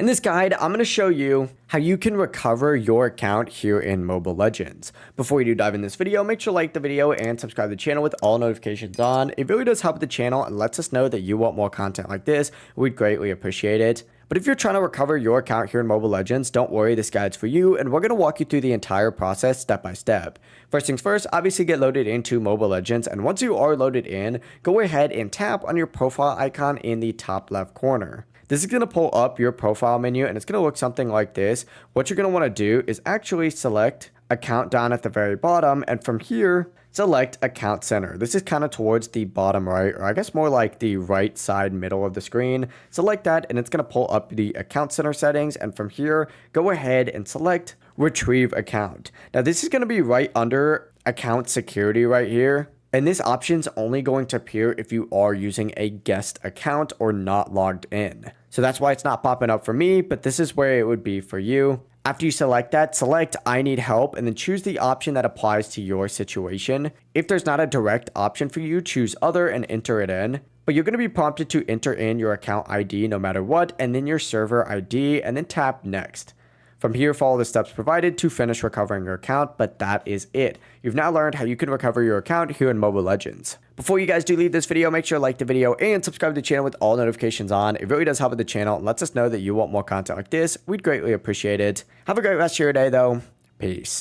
In this guide, I'm going to show you how you can recover your account here in Mobile Legends. Before we do dive in this video, make sure to like the video and subscribe to the channel with all notifications on. It really does help the channel and lets us know that you want more content like this. We'd greatly appreciate it. But if you're trying to recover your account here in Mobile Legends, don't worry, this guide's for you, and we're going to walk you through the entire process step by step. First things first, obviously get loaded into Mobile Legends, and once you are loaded in, go ahead and tap on your profile icon in the top left corner. This is going to pull up your profile menu and it's going to look something like this. What you're going to want to do is actually select account down at the very bottom, and from here, select account center. This is kind of towards the bottom right, or I guess more like the right side middle of the screen. Select that and it's going to pull up the account center settings, and from here, go ahead and select retrieve account. Now this is going to be right under account security right here. And this option is only going to appear if you are using a guest account or not logged in. So that's why it's not popping up for me, but this is where it would be for you. After you select that, select I need help and then choose the option that applies to your situation. If there's not a direct option for you, choose other and enter it in. But you're going to be prompted to enter in your account ID no matter what, and then your server ID, and then tap next. From here, follow the steps provided to finish recovering your account, but that is it. You've now learned how you can recover your account here in Mobile Legends. Before you guys do leave this video, make sure to like the video and subscribe to the channel with all notifications on. It really does help with the channel and lets us know that you want more content like this. We'd greatly appreciate it. Have a great rest of your day though. Peace.